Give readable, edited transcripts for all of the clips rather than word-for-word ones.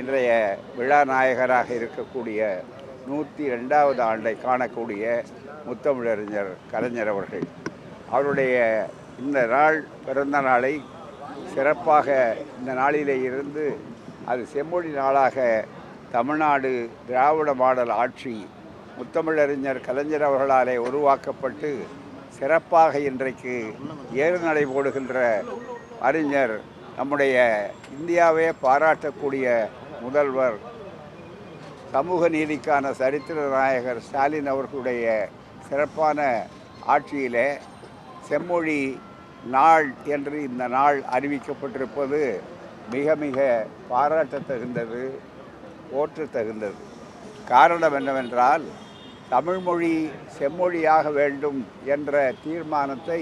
இன்றைய விழா நாயகராக இருக்கக்கூடிய 102வது ஆண்டை காணக்கூடிய முத்தமிழறிஞர் கலைஞர் அவர்கள் அவருடைய இந்த நாள் பிறந்த நாளை சிறப்பாக இந்த நாளிலே இருந்து அது செம்மொழி நாளாக தமிழ்நாடு திராவிட மாடல் ஆட்சி முத்தமிழறிஞர் கலைஞர் அவர்களாலே உருவாக்கப்பட்டு சிறப்பாக இன்றைக்கு ஏறுநடை போடுகின்ற அறிஞர் நம்முடைய இந்தியாவே பாராட்டக்கூடிய முதல்வர் சமூக நீதிக்கான சரித்திர நாயகர் ஸ்டாலின் அவர்களுடைய சிறப்பான ஆட்சியிலே செம்மொழி நாள் என்று இந்த நாள் அறிவிக்கப்பட்டிருப்பது மிக மிக பாராட்டத்தகுந்தது, போற்றத்தகுந்தது. காரணம் என்னவென்றால் தமிழ்மொழி செம்மொழியாக வேண்டும் என்ற தீர்மானத்தை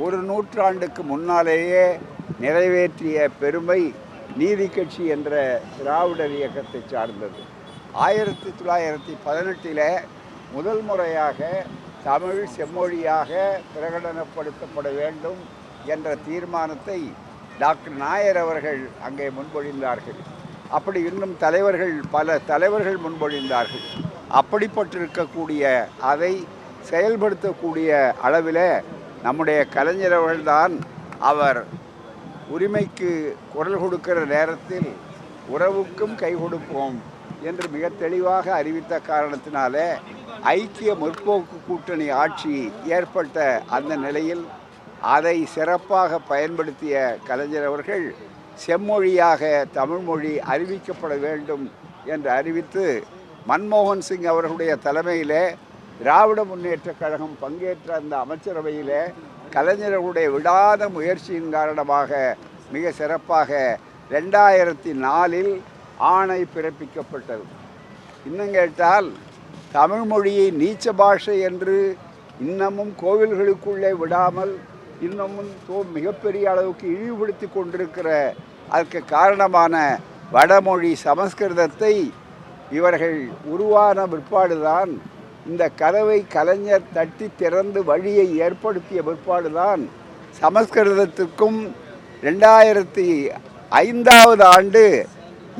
ஒரு நூற்றாண்டுக்கு முன்னாலேயே நிறைவேற்றிய பெருமை நீதி கட்சி என்ற திராவிடர் இயக்கத்தை சார்ந்தது. 1918 முதல் முறையாக தமிழ் செம்மொழியாக பிரகடனப்படுத்தப்பட வேண்டும் என்ற தீர்மானத்தை டாக்டர் நாயர் அவர்கள் அங்கே முன்மொழிந்தார்கள். அப்படி இன்னும் பல தலைவர்கள் முன்மொழிந்தார்கள். அப்படிப்பட்டிருக்கக்கூடிய அதை செயல்படுத்தக்கூடிய அளவில் நம்முடைய கலைஞர் அவர்கள்தான் அவர் உரிமைக்கு குரல் கொடுக்கிற நேரத்தில் உறவுக்கும் கை கொடுப்போம் என்று மிக தெளிவாக அறிவித்த காரணத்தினாலே ஐக்கிய முற்போக்கு கூட்டணி ஆட்சி ஏற்பட்ட அந்த நிலையில் அதை சிறப்பாக பயன்படுத்திய கலைஞர் அவர்கள் செம்மொழியாக தமிழ்மொழி அறிவிக்கப்பட வேண்டும் என்று அறிவித்து மன்மோகன் சிங் அவர்களுடைய தலைமையிலே திராவிட முன்னேற்றக் கழகம் பங்கேற்ற அந்த அமைச்சரவையிலே கலைஞர்களுடைய விடாத முயற்சியின் காரணமாக மிக சிறப்பாக 2004 ஆணை பிறப்பிக்கப்பட்டது. இன்னும் கேட்டால் தமிழ்மொழியை நீச்ச பாஷை என்று இன்னமும் கோவில்களுக்குள்ளே விடாமல் இன்னமும் மிகப்பெரிய அளவுக்கு இழிவுபடுத்தி கொண்டிருக்கிற அதற்கு காரணமான வடமொழி சமஸ்கிருதத்தை இவர்கள் உருவான பிற்பாடுதான், இந்த கதவை கலைஞர் தட்டி திறந்து வழியை ஏற்படுத்திய பிற்பாடுதான் சமஸ்கிருதத்துக்கும் 2005வது ஆண்டு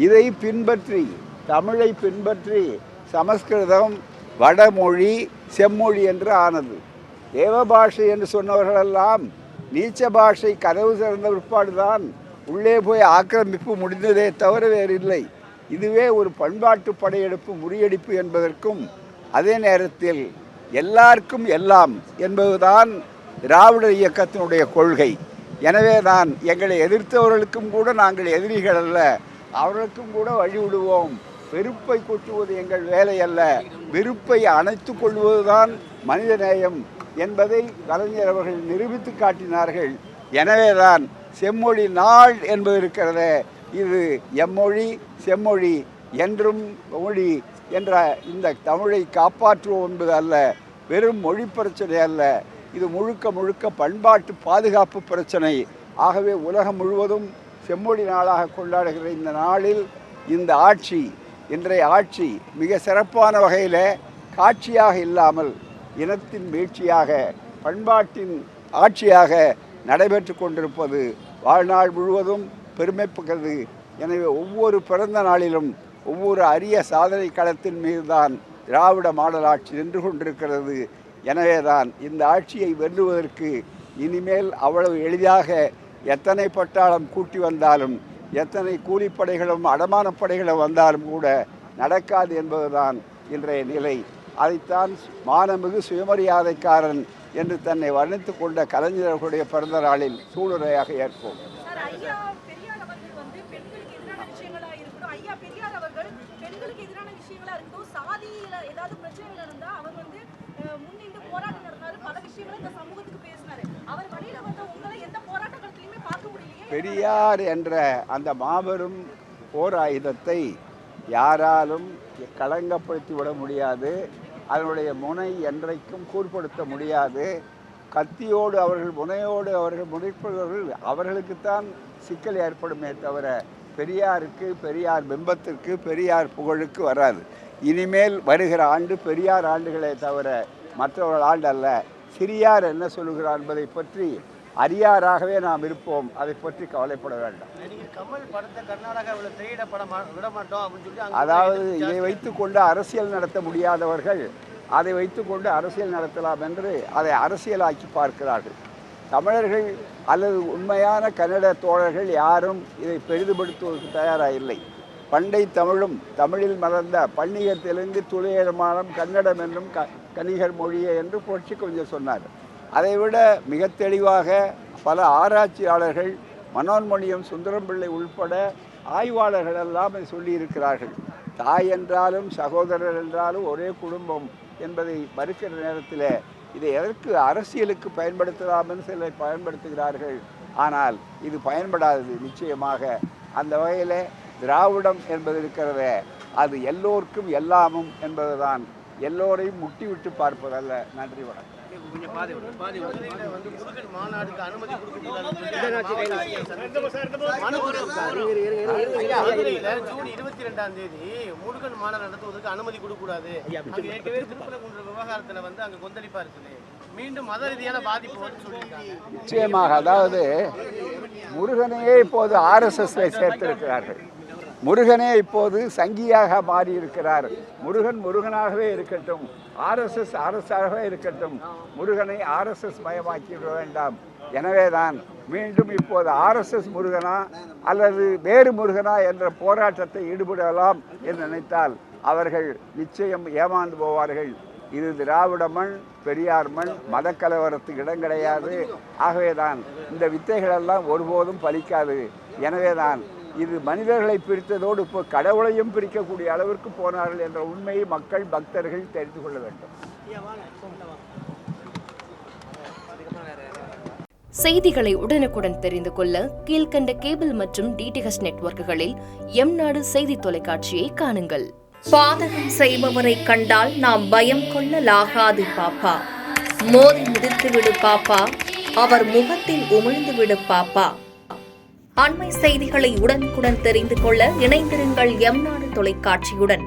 இதை பின்பற்றி தமிழை பின்பற்றி சமஸ்கிருதம் வடமொழி செம்மொழி என்று ஆனது. தேவபாஷை என்று சொன்னவர்களெல்லாம் நீச்ச பாஷை கதவு திறந்த பிற்பாடுதான் உள்ளே போய் ஆக்கிரமிப்பு முடிந்ததே தவிர வேறில்லை. இதுவே ஒரு பண்பாட்டு படையெடுப்பு முறியடிப்பு என்பதற்கும் அதே நேரத்தில் எல்லாருக்கும் எல்லாம் என்பதுதான் திராவிட இயக்கத்தினுடைய கொள்கை. எனவே தான் எங்களை எதிர்த்தவர்களுக்கும் கூட நாங்கள் எதிரிகள் அல்ல, அவர்களுக்கும் கூட வழிவிடுவோம். வெறுப்பை கொட்டுவது எங்கள் வேலை அல்ல, வெறுப்பை அணைத்து கொள்வதுதான் மனிதநேயம் என்பதை கலைஞர் அவர்கள் நிரூபித்து காட்டினார்கள். எனவேதான் செம்மொழி நாள் என்பது இருக்கிறதே, இது எம்மொழி செம்மொழி என்றும் மொழி என்ற இந்த தமிழை காப்பாற்றுவோம் என்பது அல்ல, வெறும் மொழி பிரச்சனை அல்ல, இது முழுக்க முழுக்க பண்பாட்டு பாதுகாப்பு பிரச்சனை. ஆகவே உலகம் முழுவதும் செம்மொழி நாளாக கொண்டாடுகிற இந்த நாளில் இந்த ஆட்சி, இன்றைய ஆட்சி மிக சிறப்பான வகையில் காட்சியாக இல்லாமல் இனத்தின் வீழ்ச்சியாக பண்பாட்டின் ஆட்சியாக நடைபெற்று கொண்டிருப்பது வாழ்நாள் முழுவதும் பெருமைப்பது. எனவே ஒவ்வொரு பிறந்த நாளிலும் ஒவ்வொரு அரிய சாதனை களத்தின் மீதுதான் திராவிட மாடல் ஆட்சி நின்று கொண்டிருக்கிறது. எனவேதான் இந்த ஆட்சியை வெல்லுவதற்கு இனிமேல் அவ்வளவு எளிதாக எத்தனை பட்டாளம் கூட்டி வந்தாலும் எத்தனை கூலிப்படைகளும் அடமானப்படைகளும் வந்தாலும் கூட நடக்காது என்பதுதான் இன்றைய நிலை. அதைத்தான் மானமிகு சுயமரியாதைக்காரன் என்று தன்னை வர்ணித்து கொண்ட கலைஞர்களுடைய பிறந்த நாளில் சூளுரையாக ஏற்போம். பெரியார் என்ற அந்த மாபெரும் போர் ஆயுதத்தை யாராலும் களங்கப்படுத்தி விட முடியாது, அதனுடைய முனை என்றைக்கும் கூர்ப்படுத்த முடியாது. கத்தியோடு அவர்கள் முனையோடு அவர்கள் முனைப்பவர்கள் அவர்களுக்குத்தான் சிக்கல் ஏற்படுமே தவிர பெரியாருக்கு, பெரியார் பிம்பத்திற்கு, பெரியார் புகழுக்கு வராது. இனிமேல் வருகிற ஆண்டு பெரியார் ஆண்டுகளே தவிர மற்றவர்கள் ஆண்டு அல்ல. சிறியார் என்ன சொல்கிறார் என்பதை பற்றி அரியாராகவே நாம் இருப்போம். அதை பற்றி கவலைப்பட வேண்டாம். அதாவது இதை வைத்துக்கொண்டு அரசியல் நடத்த முடியாதவர்கள் அதை வைத்துக்கொண்டு அரசியல் நடத்தலாம் என்று அதை அரசியலாக்கி பார்க்கிறார்கள். தமிழர்கள் அல்லது உண்மையான கன்னட தோழர்கள் யாரும் இதை பெரிதுபடுத்துவதற்கு தயாராக இல்லை. பண்டை தமிழும் தமிழில் மலர்ந்த பன்னிகர் தெலுங்கு துளையமானம் கன்னடம் என்றும் கனிகர் மொழியே என்று புரட்சி கொஞ்சம் சொன்னார். அதைவிட மிக தெளிவாக பல ஆராய்ச்சியாளர்கள் மனோன்மணியம் சுந்தரம் பிள்ளை உள்பட ஆய்வாளர்கள் எல்லாம் சொல்லியிருக்கிறார்கள். தாய் என்றாலும் சகோதரர் என்றாலும் ஒரே குடும்பம் என்பதை மறுக்கிற நேரத்தில் இதை எதற்கு அரசியலுக்கு பயன்படுத்தலாம் என்று சிலர் பயன்படுத்துகிறார்கள். ஆனால் இது பயன்படாதது நிச்சயமாக. அந்த வகையில் திராவிடம் என்பது இருக்கிறத அது எல்லோருக்கும் எல்லாமும் என்பதுதான். எல்லோரையும் முட்டி விட்டு பார்ப்பதல்ல. நன்றி, வணக்கம். ஜூன் 22ஆம் தேதி முருகன் மாநாடு நடத்துவதற்கு அனுமதி கொடுக்கக்கூடாது. விவகாரத்துல அங்க கொந்தளிப்பா இருக்குது. மீண்டும் மத ரீதியான பாதிப்பு வந்து சொல்லியிருக்காங்க. நிச்சயமாக. அதாவது முருகனையே இப்போது RSSல சேர்த்திருக்கிறார்கள். முருகனே இப்போது சங்கியாக மாறி இருக்கிறார். முருகன் முருகனாகவே இருக்கட்டும், RSS அரசாகவே இருக்கட்டும், முருகனை RSS மயமாக்கி விட வேண்டாம். எனவேதான் மீண்டும் இப்போது RSS முருகனா அல்லது வேறு முருகனா என்ற போராட்டத்தை ஈடுபடலாம் என்று நினைத்தால் அவர்கள் நிச்சயம் ஏமாந்து போவார்கள். இது திராவிட மண், பெரியார் மண், மத கலவரத்துக்கு இடம் கிடையாது. ஆகவேதான் இந்த வித்தைகளெல்லாம் ஒருபோதும் பலிக்காது. எனவேதான் இது மனிதர்களை பிரித்ததோடு இப்போ கடவுளையும் பிரிக்கக்கூடிய அளவிற்கு போனார்கள் என்ற உண்மையை மக்கள் பக்தர்கள் தெரிந்து கொள்ள வேண்டும். செய்திகளை உடனுக்குடன் தெரிந்து கொள்ள கீழ்கண்ட கேபிள் மற்றும் DTH நெட்வொர்க்குகளில் எம்நாடு செய்தி தொலைக்காட்சியை காணுங்கள். பாதகம் செய்பவரை கண்டால் நாம் பயம் கொள்ளலாகாது பாப்பா. மோதி மிதித்து விடு பாப்பா, அவர் முகத்தில் உமிழ்ந்து விடு பாப்பா. அண்மை செய்திகளை உடனுக்குடன் தெரிந்து கொள்ள இணைந்திருங்கள் எம்நாடு தொலைக்காட்சியுடன்.